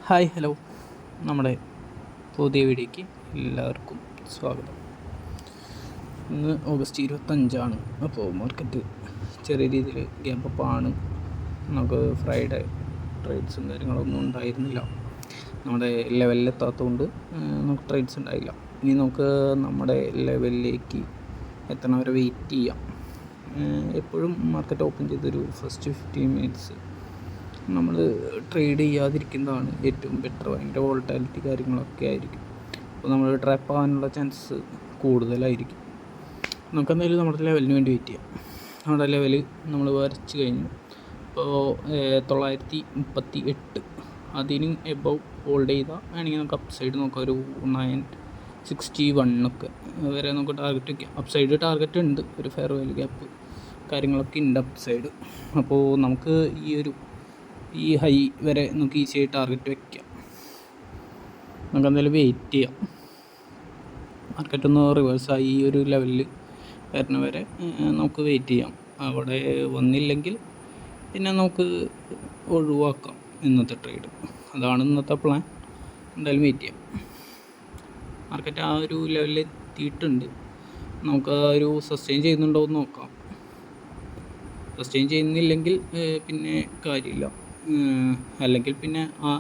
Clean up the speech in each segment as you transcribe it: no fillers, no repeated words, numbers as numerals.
Hi hello, നമ്മുടെ പുതിയ വീഡിയോയ്ക്ക് എല്ലാവർക്കും സ്വാഗതം. ഇന്ന് ഓഗസ്റ്റ് 25 അപ്പോൾ മാർക്കറ്റ് ചെറിയ രീതിയിൽ ഗ്യാപ്പ് ആണ്. നമുക്ക് ഫ്രൈഡേ ട്രേഡ്സും കാര്യങ്ങളൊന്നും ഉണ്ടായിരുന്നില്ല. നമ്മുടെ ലെവലിലെത്താത്തതുകൊണ്ട് നമുക്ക് ട്രേഡ്സ് ഉണ്ടായില്ല. ഇനി നമുക്ക് നമ്മുടെ ലെവലിലേക്ക് എത്തണവരെ വെയിറ്റ് ചെയ്യാം. എപ്പോഴും മാർക്കറ്റ് ഓപ്പൺ ചെയ്തൊരു ഫസ്റ്റ് 15 മിനിറ്റ്സ് നമ്മൾ ട്രേഡ് ചെയ്യാതിരിക്കുന്നതാണ് ഏറ്റവും ബെറ്റർ. ഭയങ്കര വോളറ്റാലിറ്റി കാര്യങ്ങളൊക്കെ ആയിരിക്കും. അപ്പോൾ നമ്മൾ ട്രാപ്പ് ആവാനുള്ള ചാൻസ് കൂടുതലായിരിക്കും. നമുക്കെന്തായാലും നമ്മുടെ ലെവലിന് വേണ്ടി വെയിറ്റ് ചെയ്യാം. നമ്മുടെ ലെവൽ നമ്മൾ വരച്ച് കഴിഞ്ഞു. ഇപ്പോൾ 938 അതിന് എബവ് ഹോൾഡ് ചെയ്താൽ വേണമെങ്കിൽ നമുക്ക് അപ്പ് സൈഡ് നോക്കാം. ഒരു 961 വരെ നമുക്ക് ടാർഗറ്റ് വയ്ക്കാം. അപ്പ് സൈഡ് ടാർഗറ്റ് ഉണ്ട്, ഒരു ഫെയർ വാല്യൂ ഗ്യാപ്പ് കാര്യങ്ങളൊക്കെ ഉണ്ട് അപ്പ് സൈഡ്. അപ്പോൾ നമുക്ക് ഈ ഹൈ വരെ നമുക്ക് ഈസിയായി ടാർഗറ്റ് വയ്ക്കാം. നമുക്ക് എന്തായാലും വെയിറ്റ് ചെയ്യാം. മാർക്കറ്റൊന്ന് റിവേഴ്സായി ഈ ഒരു ലെവലിൽ വരുന്ന വരെ നമുക്ക് വെയിറ്റ് ചെയ്യാം. അവിടെ വന്നില്ലെങ്കിൽ പിന്നെ നമുക്ക് ഒഴിവാക്കാം ഇന്നത്തെ ട്രേഡ്. അതാണ് ഇന്നത്തെ പ്ലാൻ. എന്തായാലും വെയിറ്റ് ചെയ്യാം. മാർക്കറ്റ് ആ ഒരു ലെവലിൽ എത്തിയിട്ടുണ്ട്. നമുക്ക് ആ ഒരു സസ്റ്റെയിൻ ചെയ്യുന്നുണ്ടോ എന്ന് നോക്കാം. സസ്റ്റെയിൻ ചെയ്യുന്നില്ലെങ്കിൽ പിന്നെ കാര്യമില്ല. അല്ലെങ്കിൽ പിന്നെ ആ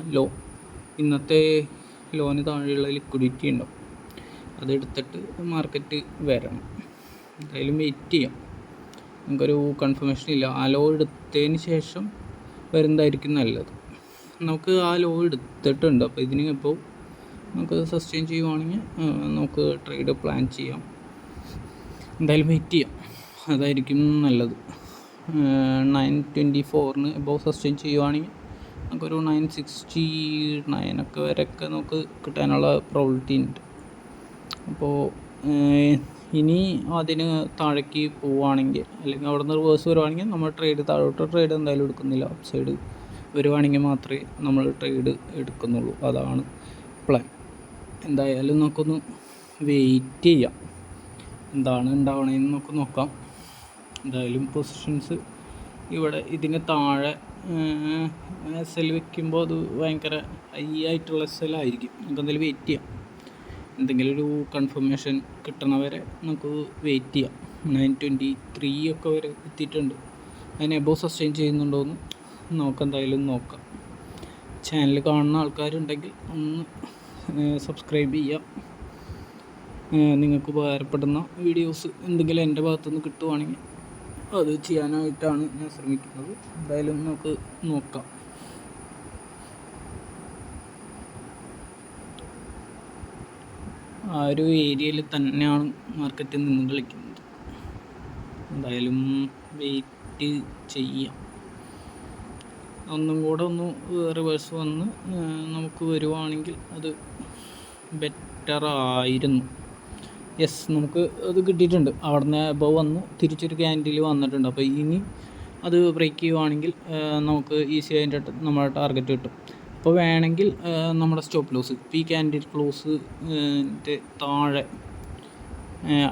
ഇന്നത്തെ ലോന് താഴെയുള്ള ലിക്വിഡിറ്റി ഉണ്ടാവും, അതെടുത്തിട്ട് മാർക്കറ്റ് വരണം. എന്തായാലും വെയിറ്റ് ചെയ്യാം. നമുക്കൊരു കൺഫർമേഷൻ ഇല്ല. ആ എടുത്തതിന് ശേഷം വരുന്നതായിരിക്കും നല്ലത്. നമുക്ക് ആ എടുത്തിട്ടുണ്ട്. അപ്പോൾ ഇതിന് ഇപ്പോൾ നമുക്ക് സസ്റ്റെയിൻ ചെയ്യുവാണെങ്കിൽ നമുക്ക് ട്രേഡ് പ്ലാൻ ചെയ്യാം. എന്തായാലും വെയിറ്റ് ചെയ്യാം, അതായിരിക്കും നല്ലത്. 924 എബോവ് സസ്റ്റെയിൻ ചെയ്യുവാണെങ്കിൽ നമുക്കൊരു 969 വരെയൊക്കെ നമുക്ക് കിട്ടാനുള്ള പ്രോബിലിറ്റി ഉണ്ട്. അപ്പോൾ ഇനി അതിന് താഴേക്ക് പോവുകയാണെങ്കിൽ അല്ലെങ്കിൽ അവിടെ നിന്ന് റിവേഴ്സ് വരുവാണെങ്കിൽ നമ്മൾ ട്രേഡ് എന്തായാലും എടുക്കുന്നില്ല. അപ്പ് സൈഡ് വരുവാണെങ്കിൽ മാത്രമേ നമ്മൾ ട്രേഡ് എടുക്കുന്നുള്ളൂ. അതാണ് പ്ലാൻ. എന്തായാലും നമുക്കൊന്ന് വെയിറ്റ് ചെയ്യാം, എന്താണ് ഉണ്ടാവണതെന്ന് നമുക്ക് നോക്കാം. എന്തായാലും പൊസിഷൻസ് ഇവിടെ ഇതിന് താഴെ SL വയ്ക്കുമ്പോൾ അത് ഭയങ്കര ഹൈ ആയിട്ടുള്ള SL ആയിരിക്കും. നമുക്ക് എന്തായാലും വെയിറ്റ് ചെയ്യാം. എന്തെങ്കിലും ഒരു കൺഫർമേഷൻ കിട്ടണവരെ നമുക്ക് വെയിറ്റ് ചെയ്യാം. 923 ഒക്കെ വരെ എത്തിയിട്ടുണ്ട്. അതിന് എബോവ് സസ്റ്റെയിൻ ചെയ്യുന്നുണ്ടോയെന്ന് നമുക്ക് എന്തായാലും നോക്കാം. ചാനൽ കാണുന്ന ആൾക്കാരുണ്ടെങ്കിൽ ഒന്ന് സബ്സ്ക്രൈബ് ചെയ്യാം. നിങ്ങൾക്ക് ഉപകാരപ്പെടുന്ന വീഡിയോസ് എന്തെങ്കിലും എൻ്റെ ഭാഗത്തുനിന്ന് കിട്ടുവാണെങ്കിൽ അത് ചെയ്യാനായിട്ടാണ് ഞാൻ ശ്രമിക്കുന്നത്. എന്തായാലും നമുക്ക് നോക്കാം. ആ ഒരു ഏരിയയിൽ തന്നെയാണ് മാർക്കറ്റ് നിന്ന് കളിക്കുന്നത്. എന്തായാലും വെയിറ്റ് ചെയ്യാം. ഒന്നും കൂടെ ഒന്ന് റിവേഴ്സ് വന്ന് നമുക്ക് വരുവാണെങ്കിൽ അത് ബെറ്റർ ആയിരുന്നു. നമുക്ക് അത് കിട്ടിയിട്ടുണ്ട്. അവിടെ നിന്ന് എബവ് വന്ന് തിരിച്ചൊരു ക്യാൻഡിൽ വന്നിട്ടുണ്ട്. അപ്പോൾ ഇനി അത് ബ്രേക്ക് ചെയ്യുവാണെങ്കിൽ നമുക്ക് ഈസി ആയിട്ട് നമ്മുടെ ടാർഗറ്റ് കിട്ടും. അപ്പോൾ വേണമെങ്കിൽ നമ്മുടെ സ്റ്റോപ്പ് ലോസ് ഈ ക്യാൻഡിൽ ക്ലോസ് താഴെ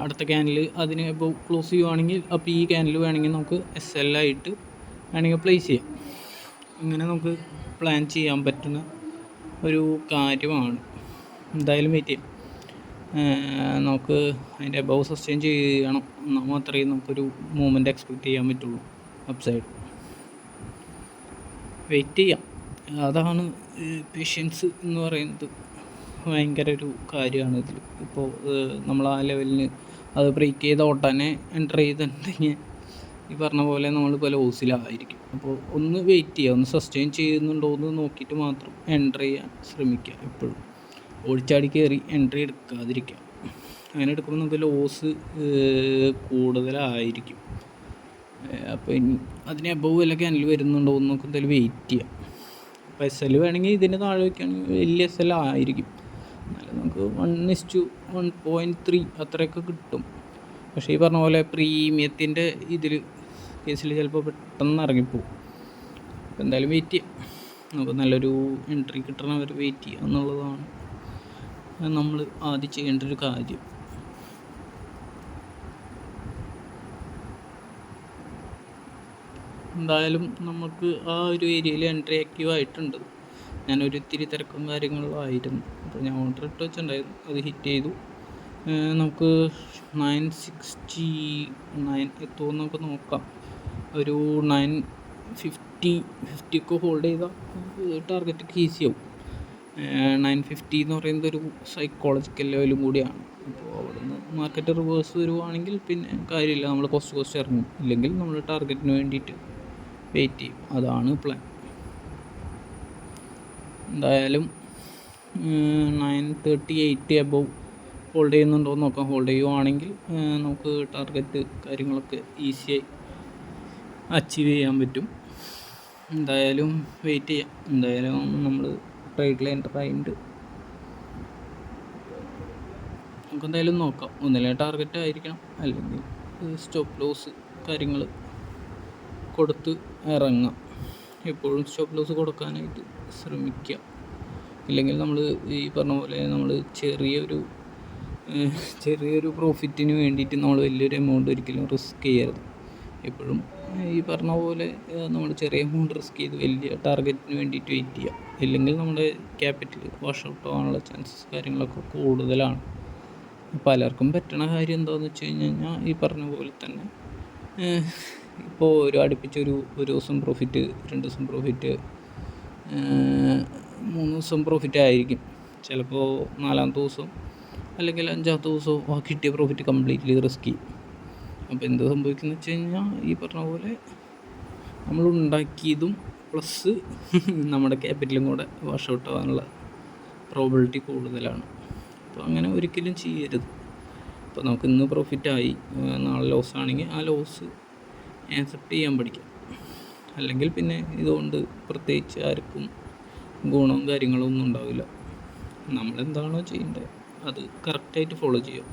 അടുത്ത ക്യാൻഡിൽ അതിന് എബവ് ക്ലോസ് ചെയ്യുവാണെങ്കിൽ അപ്പോൾ ഈ ക്യാൻഡിൽ വേണമെങ്കിൽ നമുക്ക് SL ആയിട്ട് വേണമെങ്കിൽ പ്ലേസ് ചെയ്യാം. ഇങ്ങനെ നമുക്ക് പ്ലാൻ ചെയ്യാൻ പറ്റുന്ന ഒരു കാര്യമാണ്. എന്തായാലും വെയിറ്റ് ചെയ്യാം. നമുക്ക് അതിൻ്റെ എബവ് സസ്റ്റെയിൻ ചെയ്യണം, എന്നാൽ മാത്രമേ നമുക്കൊരു മൂവ്മെൻറ്റ് എക്സ്പെക്റ്റ് ചെയ്യാൻ പറ്റുള്ളൂ. അപ്പ് സൈഡ് വെയിറ്റ് ചെയ്യാം. അതാണ് പേഷ്യൻസ് എന്ന് പറയുന്നത്. ഭയങ്കര ഒരു കാര്യമാണ് ഇതിൽ. ഇപ്പോൾ നമ്മൾ ആ ലെവലിന് അത് ബ്രേക്ക് ചെയ്ത ഉടനെ എൻ്റർ ചെയ്തിട്ടുണ്ടെങ്കിൽ ഈ പറഞ്ഞ പോലെ നമ്മളിപ്പോൾ ലോസിലായിരിക്കും. അപ്പോൾ ഒന്ന് വെയിറ്റ് ചെയ്യുക, ഒന്ന് സസ്റ്റെയിൻ ചെയ്യുന്നുണ്ടോ എന്ന് നോക്കിയിട്ട് മാത്രം എൻ്റർ ചെയ്യാൻ ശ്രമിക്കുക. എപ്പോഴും ഓടിച്ചാടി കയറി എൻട്രി എടുക്കാതിരിക്കുക. അങ്ങനെ എടുക്കുമ്പോൾ നമുക്ക് ലോസ് കൂടുതലായിരിക്കും. അപ്പോൾ ഇനി അതിന് എബവ് വല്ല ക്യാൻഡിൽ വരുന്നുണ്ടോ എന്ന് നമുക്ക് എന്തായാലും വെയിറ്റ് ചെയ്യാം. അപ്പോൾ SL വേണമെങ്കിൽ ഇതിന് താഴെ വയ്ക്കുകയാണെങ്കിൽ വലിയ SL ആയിരിക്കും. എന്നാലും നമുക്ക് 1:1.3 അത്രയൊക്കെ കിട്ടും. പക്ഷേ ഈ പറഞ്ഞ പോലെ പ്രീമിയത്തിൻ്റെ കേസിൽ ചിലപ്പോൾ പെട്ടെന്ന് ഇറങ്ങിപ്പോവും. അപ്പോൾ എന്തായാലും വെയിറ്റ് ചെയ്യാം. നമുക്ക് നല്ലൊരു എൻട്രി കിട്ടണവർ വെയിറ്റ് ചെയ്യുക എന്നുള്ളതാണ് നമ്മൾ ആദ്യം ചെയ്യേണ്ട ഒരു കാര്യം. എന്തായാലും നമുക്ക് ആ ഒരു ഏരിയയിൽ എൻട്രി ആക്റ്റീവ് ആയിട്ടുണ്ട്. ഞാനൊരു ഇത്തിരി തിരക്കും കാര്യങ്ങളിലായിരുന്നു. അപ്പോൾ ഞാൻ ഓർഡർ ഇട്ട് വെച്ചിട്ടുണ്ടായിരുന്നു, അത് ഹിറ്റ് ചെയ്തു. നമുക്ക് 969 എത്തുമോ നമുക്ക് നോക്കാം. ഒരു 950 ഹോൾഡ് ചെയ്താൽ ടാർഗറ്റ് ഈസിയാവും. 950 എന്ന് പറയുന്നത് ഒരു സൈക്കോളജിക്കൽ ലെവലും കൂടിയാണ്. അപ്പോൾ അവിടെ നിന്ന് മാർക്കറ്റ് റിവേഴ്സ് വരുവാണെങ്കിൽ പിന്നെ കാര്യമില്ല, നമ്മൾ കോസ്റ്റ് ഇറങ്ങും. ഇല്ലെങ്കിൽ നമ്മൾ ടാർഗറ്റിന് വേണ്ടിയിട്ട് വെയിറ്റ് ചെയ്യും. അതാണ് പ്ലാൻ. എന്തായാലും 938 എബവ് ഹോൾഡ് ചെയ്യുന്നുണ്ടോ എന്ന് നോക്കാം. ഹോൾഡ് ചെയ്യുവാണെങ്കിൽ നമുക്ക് ടാർഗറ്റ് കാര്യങ്ങളൊക്കെ ഈസിയായി അച്ചീവ് ചെയ്യാൻ പറ്റും. എന്തായാലും വെയിറ്റ് ചെയ്യാം. എന്തായാലും നമ്മൾ ട്രേഡിൽ എൻ്റർ ആയിട്ട് നമുക്ക് എന്തായാലും നോക്കാം. ഒന്നിലെ ടാർഗറ്റ് ആയിരിക്കണം, അല്ലെങ്കിൽ സ്റ്റോപ്പ് ലോസ് കാര്യങ്ങൾ കൊടുത്ത് ഇറങ്ങാം. എപ്പോഴും സ്റ്റോപ്പ് ലോസ് കൊടുക്കാനായിട്ട് ശ്രമിക്കുക. ഇല്ലെങ്കിൽ നമ്മൾ ഈ പറഞ്ഞ പോലെ നമ്മൾ ചെറിയൊരു പ്രോഫിറ്റിന് വേണ്ടിയിട്ട് നമ്മൾ വലിയൊരു എമൗണ്ട് ഒരിക്കലും റിസ്ക് ചെയ്യരുത്. എപ്പോഴും ഈ പറഞ്ഞ പോലെ നമ്മൾ ചെറിയ എമൗണ്ട് റിസ്ക് ചെയ്ത് വലിയ ടാർഗറ്റിന് വേണ്ടിയിട്ട് വെയിറ്റ് ചെയ്യുക. ഇല്ലെങ്കിൽ നമ്മുടെ ക്യാപിറ്റൽ വാഷ് ഔട്ട് ആവാനുള്ള ചാൻസസ് കാര്യങ്ങളൊക്കെ കൂടുതലാണ്. പലർക്കും പറ്റണ കാര്യം എന്താണെന്ന് വെച്ച് കഴിഞ്ഞാൽ ഈ പറഞ്ഞ പോലെ തന്നെ ഇപ്പോൾ അടുപ്പിച്ചൊരു ദിവസം പ്രോഫിറ്റ്, 2 ദിവസം പ്രോഫിറ്റ്, 3 ദിവസം പ്രോഫിറ്റ് ആയിരിക്കും. ചിലപ്പോൾ 4-ാമത്തെ ദിവസം അല്ലെങ്കിൽ 5-ാമത്തെ ദിവസം ആ കിട്ടിയ പ്രോഫിറ്റ് കംപ്ലീറ്റ്ലി റിസ്ക് ചെയ്യും. അപ്പോൾ എന്ത് സംഭവിക്കുന്നു വെച്ച് കഴിഞ്ഞാൽ ഈ പറഞ്ഞ പോലെ നമ്മൾ ഉണ്ടാക്കിയതും പ്ലസ് നമ്മുടെ ക്യാപിറ്റലും കൂടെ വാഷ് ഔട്ട് ആവാനുള്ള പ്രോബിലിറ്റി കൂടുതലാണ്. അപ്പോൾ അങ്ങനെ ഒരിക്കലും ചെയ്യരുത്. അപ്പോൾ നമുക്ക് ഇന്ന് പ്രോഫിറ്റായി, നാളെ ലോസ് ആണെങ്കിൽ ആ ലോസ് ആക്സെപ്റ്റ് ചെയ്യാൻ പഠിക്കാം. അല്ലെങ്കിൽ പിന്നെ ഇതുകൊണ്ട് പ്രത്യേകിച്ച് ആർക്കും ഗുണവും കാര്യങ്ങളും ഒന്നും ഉണ്ടാവില്ല. നമ്മളെന്താണോ ചെയ്യേണ്ടത് അത് കറക്റ്റായിട്ട് ഫോളോ ചെയ്യുക.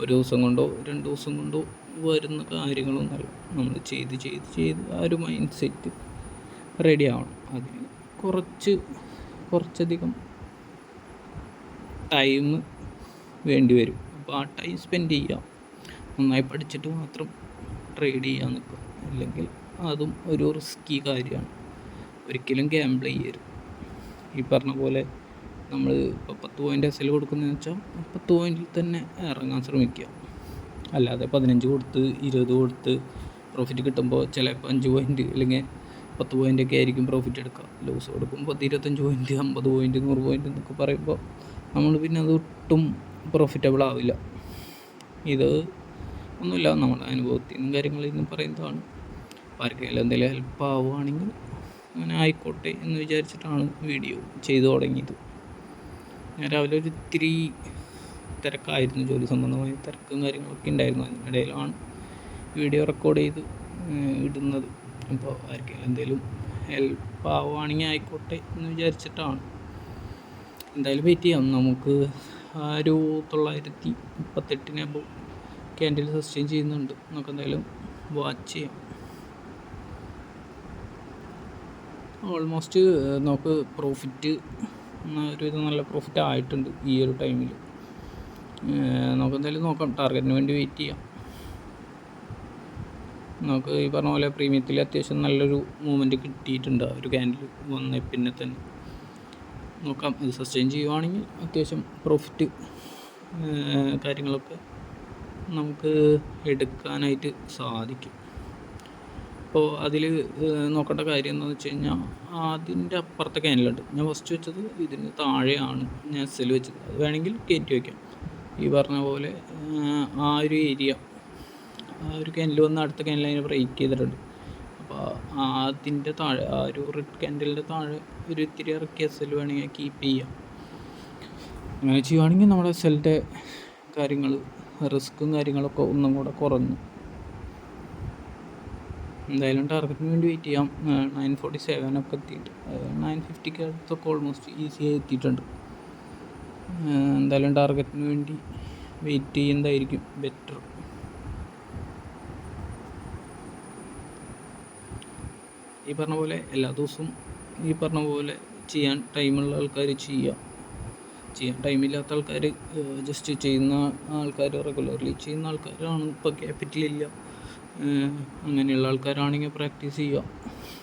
ഒരു ദിവസം കൊണ്ടോ 2 ദിവസം കൊണ്ടോ വരുന്ന കാര്യങ്ങളൊന്നുമല്ല. നമ്മൾ ചെയ്ത് ആ ഒരു മൈൻഡ് സെറ്റ് റെഡി ആവണം. അതിന് കുറച്ചധികം ടൈം വേണ്ടി വരും. അപ്പോൾ ആ ടൈം സ്പെൻഡ് ചെയ്യുക. നന്നായി പഠിച്ചിട്ട് മാത്രം ട്രേഡ് ചെയ്യാൻ നിൽക്കുക. അല്ലെങ്കിൽ അതും ഒരു റിസ്കി കാര്യമാണ്. ഒരിക്കലും ഗാംബിൾ ചെയ്യരുത്. ഈ പറഞ്ഞ പോലെ നമ്മൾ ഇപ്പോൾ 10 പോയിൻ്റ് എസ് എൽ കൊടുക്കുന്നതെന്ന് വെച്ചാൽ 10 പോയിൻറ്റിൽ തന്നെ ഇറങ്ങാൻ ശ്രമിക്കുക. അല്ലാതെ 15 കൊടുത്ത് 20 കൊടുത്ത് പ്രോഫിറ്റ് കിട്ടുമ്പോൾ ചിലപ്പോൾ 5 പോയിൻറ്റ് അല്ലെങ്കിൽ 10 പോയിൻ്റൊക്കെ ആയിരിക്കും പ്രോഫിറ്റ് എടുക്കുക. ലോസ് കൊടുക്കുമ്പോൾ 25 പോയിൻറ്റ്, 50 പോയിൻറ്റ്, 100 പോയിൻറ്റ് എന്നൊക്കെ പറയുമ്പോൾ നമ്മൾ പിന്നെ അത് ഒട്ടും പ്രോഫിറ്റബിൾ ആവില്ല. ഇത് ഒന്നുമില്ല, നമ്മുടെ അനുഭവത്തിൽ നിന്നും കാര്യങ്ങളിൽ നിന്നും പറയുന്നതാണ്. ആർക്കെങ്കിലും എന്തെങ്കിലും ഹെൽപ്പ് ആവുകയാണെങ്കിൽ അങ്ങനെ ആയിക്കോട്ടെ എന്ന് വിചാരിച്ചിട്ടാണ് വീഡിയോ ചെയ്തു തുടങ്ങിയത്. ഞാൻ രാവിലെ ഒരു ഇത്തിരി തിരക്കായിരുന്നു, ജോലി സംബന്ധമായ തിരക്കും കാര്യങ്ങളൊക്കെ ഉണ്ടായിരുന്നു. അതിനിടയിലാണ് വീഡിയോ റെക്കോർഡ് ചെയ്ത് ഇടുന്നത്. അപ്പോൾ ആർക്കെങ്കിലും എന്തെങ്കിലും ഹെൽപ്പ് ആവുകയാണെങ്കിൽ ആയിക്കോട്ടെ എന്ന് വിചാരിച്ചിട്ടാണ്. എന്തായാലും വെയിറ്റ് ചെയ്യാം. നമുക്ക് ആ ഒരു 938 ക്യാൻഡിൽ സസ്റ്റെയിൻ ചെയ്യുന്നുണ്ട്. നമുക്ക് എന്തായാലും വാച്ച് ചെയ്യാം. ഓൾമോസ്റ്റ് നമുക്ക് പ്രോഫിറ്റ് ഒരുവിധം നല്ല പ്രോഫിറ്റ് ആയിട്ടുണ്ട് ഈ ഒരു ടൈമിൽ. നമുക്ക് എന്തായാലും നോക്കാം, ടാർഗറ്റിന് വേണ്ടി വെയിറ്റ് ചെയ്യാം. നമുക്ക് ഈ പറഞ്ഞ പോലെ പ്രീമിയത്തിൽ അത്യാവശ്യം നല്ലൊരു മൂവ്മെൻറ്റ് കിട്ടിയിട്ടുണ്ട്. ഒരു ക്യാൻഡിൽ വന്ന പിന്നെ തന്നെ നോക്കാം. അത് സസ്റ്റെയിൻ ചെയ്യുവാണെങ്കിൽ അത്യാവശ്യം പ്രോഫിറ്റ് കാര്യങ്ങളൊക്കെ നമുക്ക് എടുക്കാനായിട്ട് സാധിക്കും. അപ്പോൾ അതിൽ നോക്കേണ്ട കാര്യം എന്താണെന്ന് വെച്ച് കഴിഞ്ഞാൽ അതിൻ്റെ അപ്പുറത്തെ ക്യാൻഡിലുണ്ട്. ഞാൻ ഫസ്റ്റ് വെച്ചത് ഇതിന് താഴെയാണ് ഞാൻ എസ് വെച്ചത്. അത് വേണമെങ്കിൽ കയറ്റി വയ്ക്കാം. ഈ പറഞ്ഞ പോലെ ആ ഒരു ഏരിയ, ആ ഒരു ക്യാൻഡിൽ വന്ന് അടുത്ത ക്യാൻഡിൽ അതിനെ ബ്രേക്ക് ചെയ്തിട്ടുണ്ട്. അപ്പോൾ അതിൻ്റെ താഴെ, ആ ഒരു റെഡ് ക്യാൻഡിലിൻ്റെ താഴെ ഒരു ഇത്തിരി ഇറക്കി എസ് വേണമെങ്കിൽ കീപ്പ് ചെയ്യാം. അങ്ങനെ ചെയ്യുവാണെങ്കിൽ നമ്മുടെ എസ് കാര്യങ്ങൾ, റിസ്ക്കും കാര്യങ്ങളൊക്കെ ഒന്നും കൂടെ കുറഞ്ഞു. എന്തായാലും ടാർഗറ്റിന് വേണ്ടി വെയിറ്റ് ചെയ്യാം. 947 ഒക്കെ എത്തിയിട്ട് 950 അടുത്തൊക്കെ ഓൾമോസ്റ്റ് ഈസിയായി എത്തിയിട്ടുണ്ട്. എന്തായാലും ടാർഗറ്റിന് വേണ്ടി വെയിറ്റ് ചെയ്യുന്നതായിരിക്കും ബെറ്റർ. ഈ പറഞ്ഞ പോലെ എല്ലാ ദിവസവും ഈ പറഞ്ഞ പോലെ ചെയ്യാൻ ടൈമുള്ള ആൾക്കാർ ചെയ്യാൻ ടൈമില്ലാത്ത ആൾക്കാർ ജസ്റ്റ് ചെയ്യുന്ന ആൾക്കാർ, റെഗുലർലി ചെയ്യുന്ന ആൾക്കാരാണ്. ഇപ്പോൾ ക്യാപിറ്റലില്ല അങ്ങനെയുള്ള ആൾക്കാരാണെങ്കിൽ പ്രാക്ടീസ് ചെയ്യുക,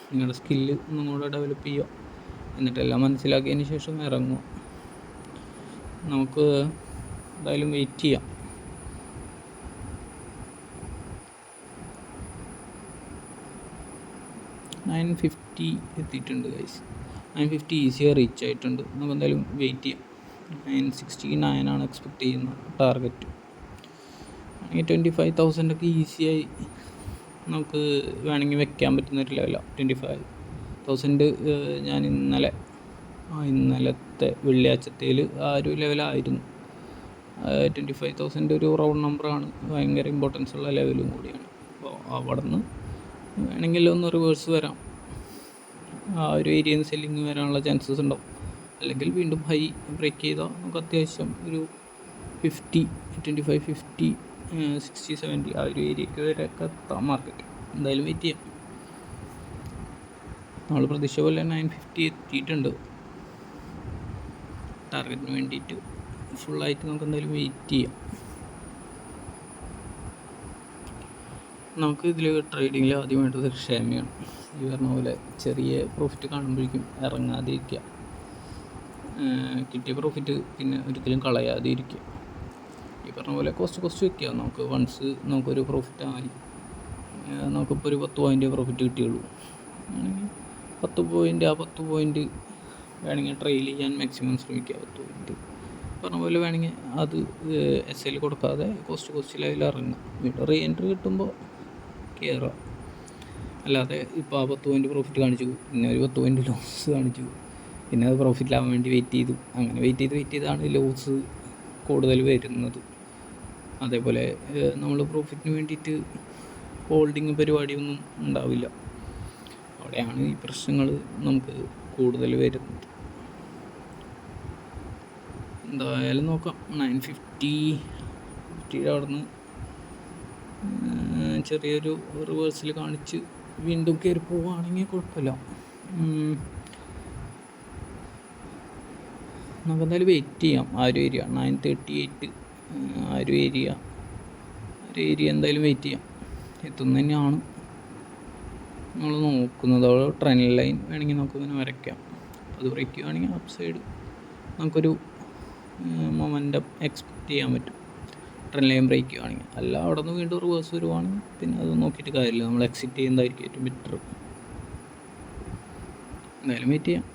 നിങ്ങളുടെ സ്കില്ല് ഒന്നും കൂടെ ഡെവലപ്പ് ചെയ്യുക. എന്നിട്ടെല്ലാം മനസ്സിലാക്കിയതിന് ശേഷം ഇറങ്ങുക. നമുക്ക് എന്തായാലും വെയിറ്റ് ചെയ്യാം. $950 എത്തിയിട്ടുണ്ട് ഗൈസ്. 950 ഈസിയായി റീച്ച് ആയിട്ടുണ്ട്. നമുക്ക് എന്തായാലും വെയിറ്റ് ചെയ്യാം. 969 ആണ് എക്സ്പെക്റ്റ് ചെയ്യുന്ന ടാർഗറ്റ്. ആണെങ്കിൽ 25,000 ഈസിയായി നമുക്ക് വേണമെങ്കിൽ വെക്കാൻ പറ്റുന്നൊരു ലെവലാണ്. 25,000 ഞാൻ ഇന്നലത്തെ വെള്ളിയാഴ്ചത്തേൽ ആ ഒരു ലെവലായിരുന്നു. 25,000 ഒരു റൗണ്ട് നമ്പറാണ്, ഭയങ്കര ഇമ്പോർട്ടൻസ് ഉള്ള ലെവലും കൂടിയാണ്. അപ്പോൾ അവിടെ നിന്ന് വേണമെങ്കിൽ ഒന്ന് റിവേഴ്സ് വരാം, ആ ഒരു ഏരിയയിൽ നിന്ന് സെല്ലിങ് വരാനുള്ള ചാൻസസ് ഉണ്ടാവും. അല്ലെങ്കിൽ വീണ്ടും ഹൈ ബ്രേക്ക് ചെയ്താൽ നമുക്ക് അത്യാവശ്യം ഒരു 50, 25, 50, 60, 70 ആ ഒരു ഏരിയയ്ക്ക് വരെ എത്താം മാർക്കറ്റ്. എന്തായാലും വെയിറ്റ് ചെയ്യാം. നമ്മൾ പ്രതീക്ഷ പോലെ 950 എത്തിയിട്ടുണ്ട്. ടാർഗറ്റിന് വേണ്ടിയിട്ട് ഫുള്ളായിട്ട് നമുക്ക് എന്തായാലും വെയിറ്റ് ചെയ്യാം. നമുക്ക് ഇതിൽ ട്രേഡിങ്ങിൽ ആദ്യം വേണ്ടത് ക്ഷമയാണ്. ഈ പറഞ്ഞ പോലെ ചെറിയ പ്രോഫിറ്റ് കാണുമ്പോഴേക്കും ഇറങ്ങാതെ ഇരിക്കുക. കിട്ടിയ പ്രോഫിറ്റ് പിന്നെ ഒരിക്കലും കളയാതെ ഇരിക്കുക. ഈ പറഞ്ഞ പോലെ കോസ്റ്റ് വയ്ക്കുക. നമുക്ക് വൺസ് നമുക്കൊരു പ്രോഫിറ്റ് ആയി, നമുക്കിപ്പോൾ ഒരു 10 പോയിൻ്റ് പ്രോഫിറ്റ് കിട്ടിയുള്ളൂ ആണെങ്കിൽ 10 പോയിൻ്റ് വേണമെങ്കിൽ ട്രെയിൽ ചെയ്യാൻ മാക്സിമം ശ്രമിക്കുക. 10 പോയിൻ്റ് പറഞ്ഞ പോലെ വേണമെങ്കിൽ അത് SL കൊടുക്കാതെ കോസ്റ്റിൽ അതിൽ ഇറങ്ങുക. വീണ്ടും റീ എൻട്രി കിട്ടുമ്പോൾ കയറുക. അല്ലാതെ ഇപ്പോൾ ആ 10 പോയിൻ്റ് പ്രോഫിറ്റ് കാണിച്ചു, പിന്നെ ഒരു 10 പോയിൻ്റ് ലോസ് കാണിച്ചു, പിന്നെ അത് പ്രോഫിറ്റിലാവാൻ വേണ്ടി വെയിറ്റ് ചെയ്തു. അങ്ങനെ വെയിറ്റ് ചെയ്താണ് ലോസ് കൂടുതൽ വരുന്നത്. അതേപോലെ നമ്മൾ പ്രോഫിറ്റിന് വേണ്ടിയിട്ട് ഹോൾഡിങ് പരിപാടിയൊന്നും ഉണ്ടാവില്ല. അവിടെയാണ് ഈ പ്രശ്നങ്ങൾ നമുക്ക് കൂടുതൽ വരുന്നത്. എന്തായാലും നോക്കാം. 950 അവിടെ നിന്ന് ചെറിയൊരു റിവേഴ്സിൽ കാണിച്ച് വീണ്ടും കയറി പോവുകയാണെങ്കിൽ കുഴപ്പമില്ല. നമുക്ക് എന്തായാലും വെയിറ്റ് ചെയ്യാം. ആ ഒരു ഏരിയ 938 ആ ഒരു ഏരിയ എന്തായാലും വെയിറ്റ് ചെയ്യാം. എത്തുന്നത് തന്നെയാണ് നമ്മൾ നോക്കുന്നത്. അവിടെ ട്രെൻഡ് ലൈൻ വേണമെങ്കിൽ നമുക്കിങ്ങനെ വരയ്ക്കാം. അത് ബ്രേക്ക് ചെയ്യുകയാണെങ്കിൽ അപ്പ് സൈഡ് നമുക്കൊരു മൊമെൻ്റം എക്സ്പെക്റ്റ് ചെയ്യാൻ പറ്റും. ട്രെൻഡ് ലൈൻ ബ്രേക്ക് ചെയ്യുകയാണെങ്കിൽ. അല്ല അവിടെ നിന്ന് വീണ്ടും റിവേഴ്സ് വരുവാണെങ്കിൽ പിന്നെ അത് നോക്കിയിട്ട് കാര്യമില്ല, നമ്മൾ എക്സിറ്റ് ചെയ്യുന്നതായിരിക്കും ഏറ്റവും ബെറ്റർ. എന്തായാലും വെയിറ്റ് ചെയ്യാം.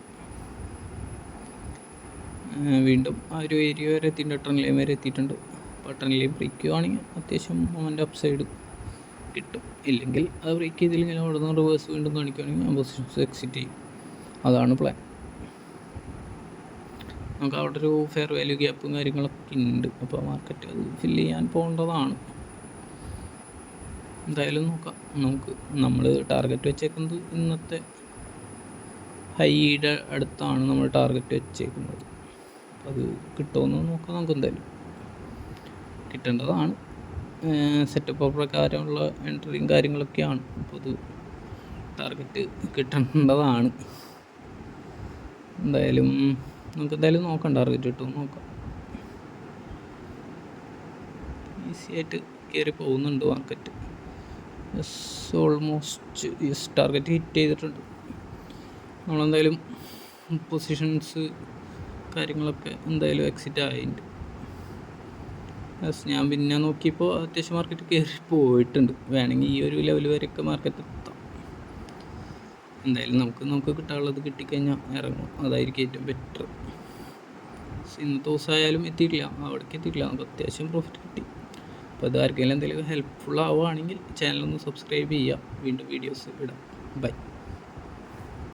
വീണ്ടും ആ ഒരു ഏരിയ വരെ എത്തിയിട്ടുണ്ട്, ട്രെൻഡ് ലൈൻ വരെ എത്തിയിട്ടുണ്ട്. അപ്പോൾ ട്രെൻഡ് ലൈൻ ബ്രേക്ക് ചെയ്യുകയാണെങ്കിൽ അത്യാവശ്യം മൊമെൻ്റ് അപ്പ് സൈഡ് കിട്ടും. ഇല്ലെങ്കിൽ അത് ബ്രേക്ക് ചെയ്തില്ലെങ്കിൽ അവിടെ നിന്ന് റിവേഴ്സ് വീണ്ടും കാണിക്കുകയാണെങ്കിൽ ആ പൊസിഷൻസ് എക്സിറ്റ് ചെയ്യും. അതാണ് പ്ലാൻ. നമുക്ക് അവിടെ ഒരു ഫെയർ വാല്യൂ ഗ്യാപ്പും കാര്യങ്ങളൊക്കെ ഉണ്ട്. അപ്പോൾ മാർക്കറ്റ് അത് ഫില്ല് ചെയ്യാൻ പോകേണ്ടതാണ്. എന്തായാലും നോക്കാം. നമ്മൾ ടാർഗറ്റ് വെച്ചേക്കുന്നത് ഇന്നത്തെ ഹൈയുടെ അടുത്താണ് നമ്മൾ ടാർഗറ്റ് വെച്ചേക്കുന്നത്. അത് കിട്ടുമെന്ന് നോക്കാം. നമുക്ക് എന്തായാലും കിട്ടേണ്ടതാണ്. സെറ്റപ്പ് പ്രകാരമുള്ള എൻട്രിയും കാര്യങ്ങളൊക്കെയാണ്. അപ്പോൾ അത് ടാർഗറ്റ് കിട്ടേണ്ടതാണ്. എന്തായാലും നമുക്ക് നോക്കാം. ടാർഗറ്റ് കിട്ടും നോക്കാം. ഈസിയായിട്ട് കയറി പോകുന്നുണ്ട് മാർക്കറ്റ്. ഓൾമോസ്റ്റ് ടാർഗറ്റ് ഹിറ്റ് ചെയ്തിട്ടുണ്ട്. നമ്മളെന്തായാലും പൊസിഷൻസ് കാര്യങ്ങളൊക്കെ എന്തായാലും എക്സിറ്റ് ആയിട്ടുണ്ട്. ഞാൻ പിന്നെ നോക്കിയപ്പോൾ അത്യാവശ്യം മാർക്കറ്റ് കയറി പോയിട്ടുണ്ട്. വേണമെങ്കിൽ ഈ ഒരു ലെവൽ വരെയൊക്കെ മാർക്കറ്റ് എത്താം. എന്തായാലും നമുക്ക് കിട്ടാനുള്ളത് കിട്ടിക്കഴിഞ്ഞാൽ ഇറങ്ങും. അതായിരിക്കും ഏറ്റവും ബെറ്റർ. ഇന്നത്തെ ദിവസമായാലും അവിടേക്ക് എത്തിയിട്ടില്ല. നമുക്ക് അത്യാവശ്യം പ്രോഫിറ്റ് കിട്ടി. അപ്പോൾ അത് ആർക്കെങ്കിലും എന്തെങ്കിലും ഹെൽപ്ഫുൾ ആവുകയാണെങ്കിൽ ചാനലൊന്ന് സബ്സ്ക്രൈബ് ചെയ്യുക. വീണ്ടും വീഡിയോസ് ഇടാം. ബൈ.